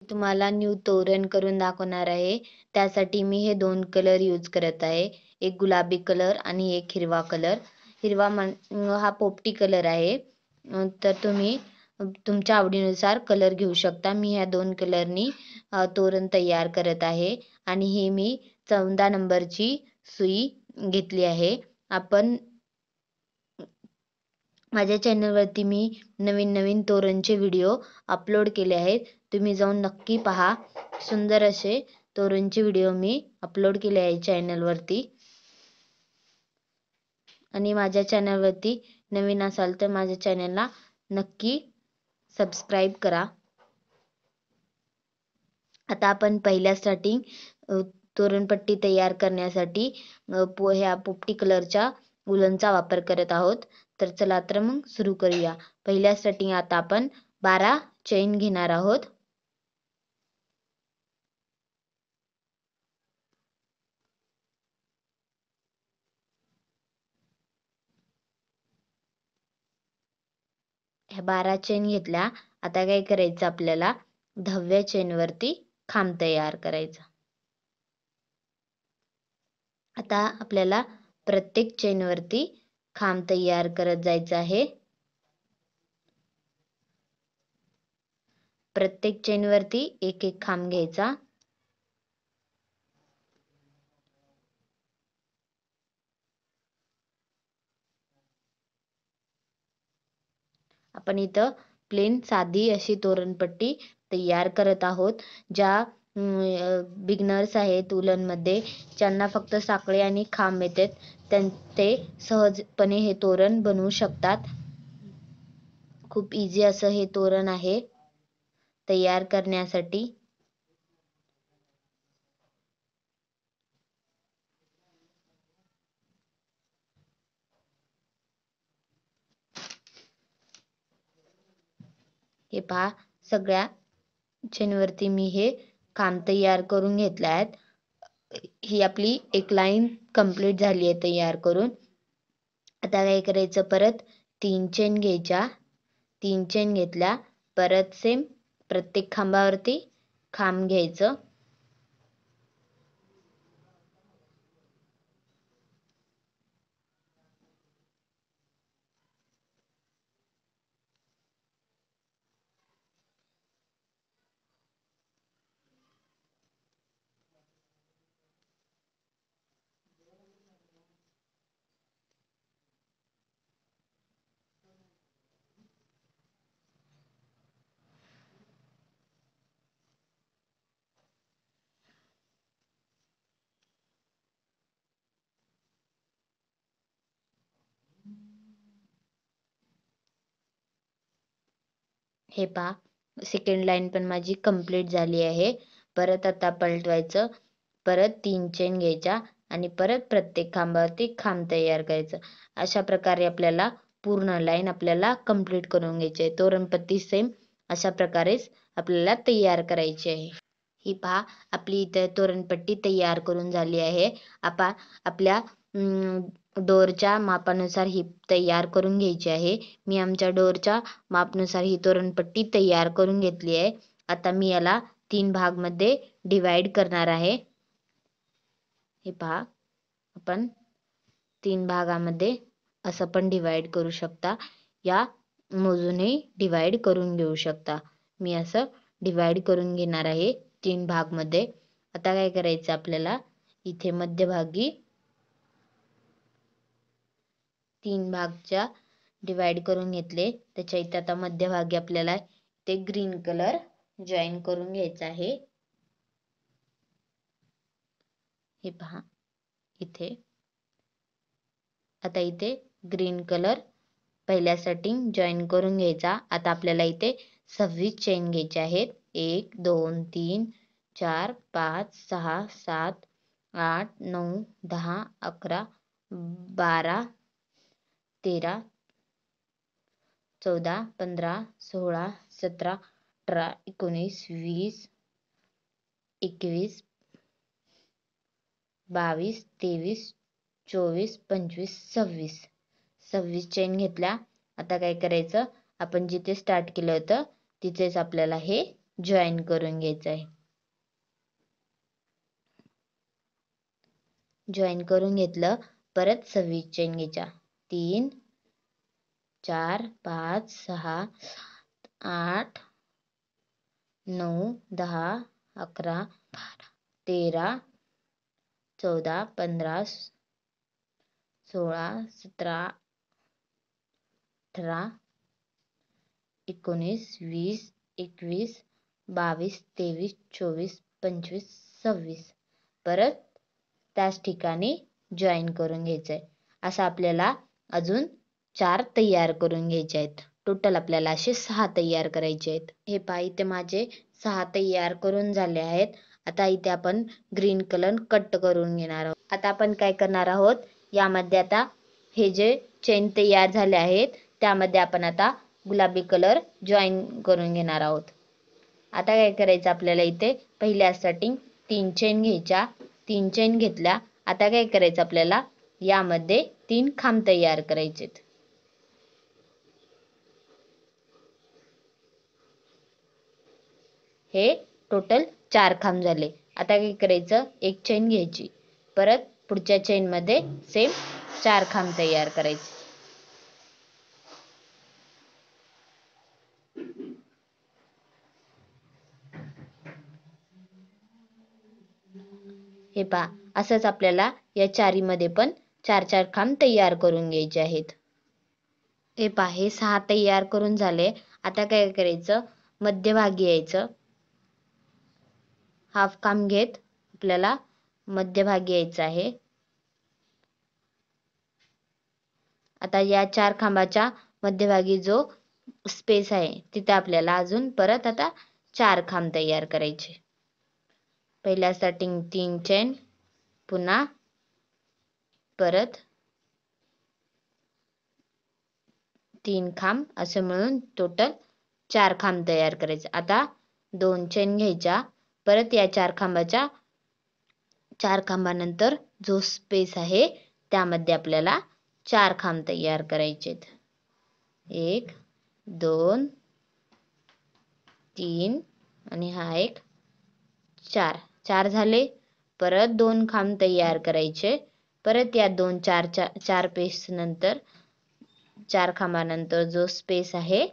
तुम्हाला न्यू तोरण करून दाखवणार आहे. त्यासाठी मी हे दोन कलर यूज करत आहे. एक गुलाबी कलर आणि एक हिरवा कलर. हिरवा हा पोपटी कलर आहे. तर तुम्ही तुमच्या आवडीनुसार कलर घेऊ शकता. मी ह्या दोन कलरनी तोरण तयार करत आहे. आणि हे मी 14 नंबरची सुई घेतली आहे. आपण माझ्या चॅनलवरती मी नवीन नवीन तोरणचे व्हिडिओ अपलोड केले आहेत. तुम्ही जाऊन नक्की पहा. सुंदर असे तोरणचे व्हिडिओ मी अपलोड केले आहे चॅनलवरती. आणि माझ्या चॅनलवरती नवीन असाल तर माझ्या चॅनलला नक्की सबस्क्राईब करा. आता आपण पहिल्या स्टार्टिंग तोरणपट्टी तयार करण्यासाठी ह्या पोपटी कलरच्या उलनचा वापर करत आहोत. तर चला तर मग सुरू करूया. पहिल्या स्टार्टिंग आता आपण 12 चेन घेणार आहोत. ह्या 12 चेन घेतल्या. आता काय करायचं आपल्याला 10व्या चेन वरती खांब तयार करायचा. आता आपल्याला प्रत्येक चेन वरती खांब तयार करत जायचं आहे. प्रत्येक चेन वरती एक एक खांब घ्यायचा. आपण इथं प्लेन साधी अशी तोरणपट्टी तयार करत आहोत. ज्या बिगनर्स आहेत उलन मध्ये, ज्यांना फक्त साखळी आणि खांब येतात, ते सहजपणे हे तोरण बनवू शकतात. खूप इझी असं हे तोरण आहे तयार करण्यासाठी. हे पहा, सगळ्या चेनवरती मी हे खांब तयार करून घेतले आहेत. ही आपली एक लाईन कंप्लीट झाली आहे तयार करून. आता काय करायचं, परत 3 चेन घ्यायच्या. 3 चेन घेतल्या. परत सेम प्रत्येक खांबावरती खांब घ्यायचं. हे पहा, सेकंड लाईन पण माझी कंप्लीट झाली आहे. परत आता पलटवायचं. परत 3 चेन घ्यायच्या आणि परत प्रत्येक खांबावरती खांब तयार करायचं. अशा प्रकारे आपल्याला पूर्ण लाईन आपल्याला कंप्लीट करून घ्यायची आहे. तोरणपट्टी सेम अशा प्रकारेच आपल्याला तयार करायची आहे. ही पहा, आपली इथे तोरणपट्टी तयार करून झाली आहे. आपल्या डोरच्या मापानुसार ही तयार करून घ्यायची आहे. मी आमच्या डोरच्या मापानुसार ही तोरणपट्टी तयार करून घेतली आहे. आता मी याला 3 भाग मध्ये डिवाइड करणार आहे. हे पहा, आपण 3 भागामध्ये असं पण डिवाइड करू शकता. या मोजूनही डिवाइड करून घेऊ शकता. मी असं डिवाइड करून घेणार आहे 3 भाग मध्ये. आता काय करायचं आपल्याला, इथे मध्यभागी 3 भागच्या डिवाइड करून घेतले. त्याच्या इथे आता मध्यभागी आपल्याला ते ग्रीन कलर जॉईन करून घ्यायचा आहे. हे पहा इथे. आता इथे ग्रीन कलर पहिल्या सेटिंग जॉईन करून घ्यायचा. आता आपल्याला इथे 26 चेन घ्यायचे आहेत. 1 2 3 4 5 6 7 8 9 10 11 12 13 14 15 16 17 18 19 20 21 22 23 24 25 26 चेन घेतल्या. आता काय करायचं, आपण जिथे स्टार्ट केलं होतं तिथेच आपल्याला हे जॉईन करून घ्यायचं आहे. जॉईन करून घेतलं. परत 26 चेन घ्यायच्या. 3 4 5 6 8 9 10 11 12 13 14 15 16 17 18 19 20 21 22 23 24 25 26 परत त्याच ठिकाणी जॉईन करून घ्यायचंय. असं आपल्याला अजून 4 तयार करून घ्यायचे आहेत. टोटल आपल्याला असे 6 तयार करायचे आहेत. हे पहा इथे माझे 6 तयार करून झाले आहेत. आता इथे आपण ग्रीन कलर कट करून घेणार आहोत. आता आपण काय करणार आहोत, यामध्ये आता हे जे चेन तयार झाले आहेत त्यामध्ये आपण आता गुलाबी कलर जॉईन करून घेणार आहोत. आता काय करायचं आपल्याला, इथे पहिल्या स्टार्टिंग 3 चेन घ्यायच्या. 3 चेन घेतल्या. आता काय करायचं आपल्याला, यामध्ये 3 खांब तयार करायचेत. हे टोटल 4 खांब झाले. आता काय करायचं, एक चेन घ्यायची. परत पुढच्या चेन मध्ये सेम 4 खांब तयार करायचे. हे पहा असंच आपल्याला या चारीमध्ये पण 4-4 खांब तयार करून घ्यायचे आहेत. हे पहा हे 6 तयार करून झाले. आता काय करायचं, मध्यभागी यायचं. हाफ खांब घेत आपल्याला मध्यभागी यायचं आहे. आता या 4 खांबाच्या मध्यभागी जो स्पेस आहे तिथे आपल्याला अजून परत आता 4 खांब तयार करायचे. पहिल्या स्टार्टिंग 3 चेन, पुन्हा परत 3 खांब, असे मिळून टोटल 4 खांब तयार करायचे. आता 2 चेन घ्यायच्या. परत या 4 खांबाच्या 4 खांबानंतर जो स्पेस आहे त्यामध्ये आपल्याला 4 खांब तयार करायचे. 1 2 3 आणि हा एक 4 झाले. परत 2 खांब तयार करायचे. परत या 4 पेस नंतर 4 खांबानंतर जो स्पेस आहे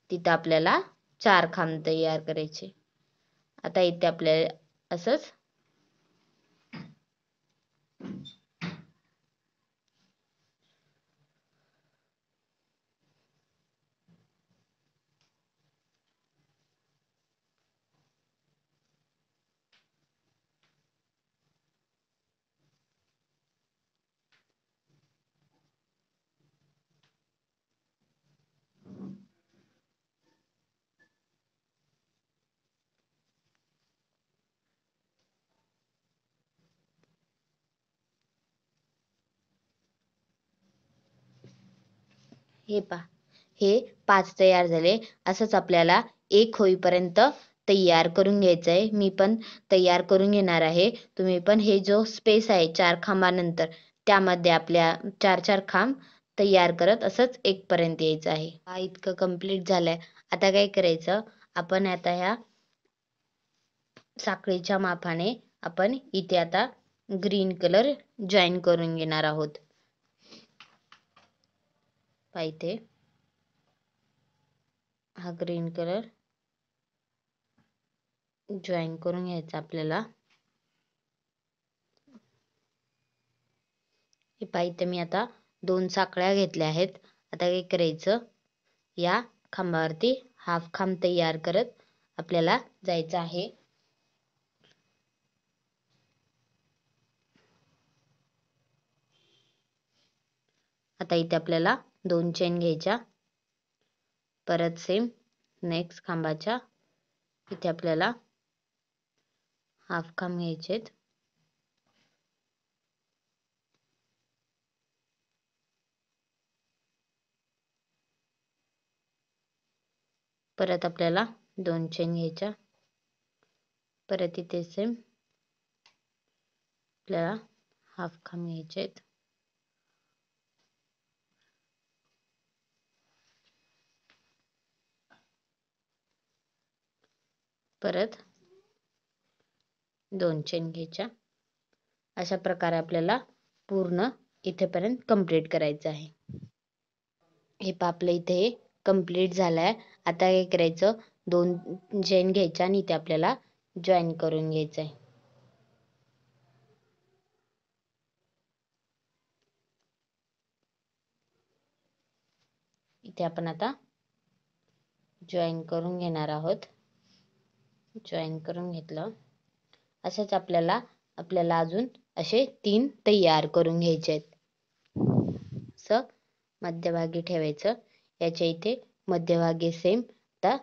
तिथं आपल्याला 4 खांब तयार करायचे. आता इथे आपल्याला असंच हे पहा हे 5 तयार झाले. असंच आपल्याला 1 होईपर्यंत तयार करून घ्यायचं आहे. मी पण तयार करून घेणार आहे. तुम्ही पण हे जो स्पेस आहे 4 खांबानंतर त्यामध्ये आपल्या 4-4 खांब तयार करत असंच 1 पर्यंत यायचं आहे. हा इतकं कंप्लीट झालंय. आता काय करायचं, आपण आता ह्या साखळीच्या मापाने आपण इथे आता ग्रीन कलर जॉईन करून घेणार आहोत. पाहिजे हा ग्रीन कलर जॉईन करून घ्यायचा आपल्याला. हे पाहिजे मी आता 2 साखळ्या घेतल्या आहेत. आता काय करायचं, या खांबावरती हाफ खांब तयार करत आपल्याला जायचं आहे. आता इथे आपल्याला 2 चेन घ्यायच्या. परत सेम नेक्स्ट खांबाच्या इथे आपल्याला हाफ खांब घ्यायचे. परत आपल्याला 2 चेन घ्यायच्या. परत इथे सेम आपल्याला हाफ खांब घ्यायचे. परत 2 चेन घ्यायच्या. अशा प्रकारे आपल्याला पूर्ण इथेपर्यंत कंप्लीट करायचं आहे. हे पहा आपलं इथे कंप्लीट झालंय. आता काय करायचं, 2 चेन घ्यायच्या आणि इथे आपल्याला जॉईन करून घ्यायचंय. इथे आपण आता जॉईन करून घेणार आहोत. जॉईन करून घेतलं. असंच आपल्याला अजून असे 3 तयार करून घ्यायचे आहेत. असं मध्यभागी ठेवायचं. याच्या इथे मध्यभागी सेम आता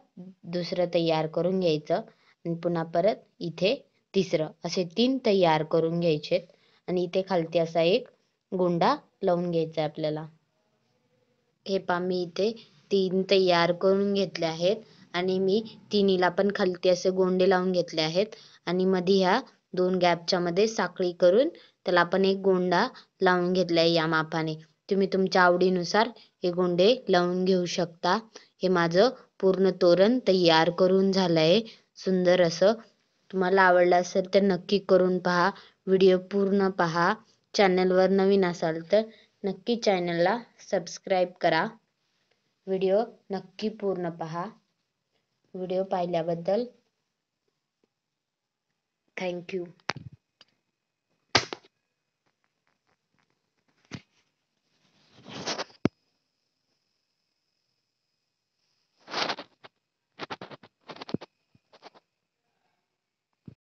दुसरं तयार करून घ्यायचं आणि पुन्हा परत इथे तिसरं, असे 3 तयार करून घ्यायचे आणि इथे खालती असा एक गोंडा लावून घ्यायचा आपल्याला. हे पहा मी इथे 3 तयार करून घेतले आहेत आणि मी तिन्हीला पण खालती असे गोंडे लावून घेतले आहेत आणि मध्ये ह्या 2 गॅपच्या मध्ये साखळी करून त्याला आपण एक गोंडा लावून घेतलाय या मापाने. तुम्ही तुमच्या आवडीनुसार हे गोंडे लावून घेऊ शकता. हे माझं पूर्ण तोरण तयार करून झालंय सुंदर असं. तुम्हाला आवडलं असेल तर नक्की करून पहा. व्हिडिओ पूर्ण पहा. चॅनलवर नवीन असाल तर नक्की चॅनलला सबस्क्राईब करा. व्हिडिओ नक्की पूर्ण पहा. व्हिडिओ पाहिल्याबद्दल थँक्यू.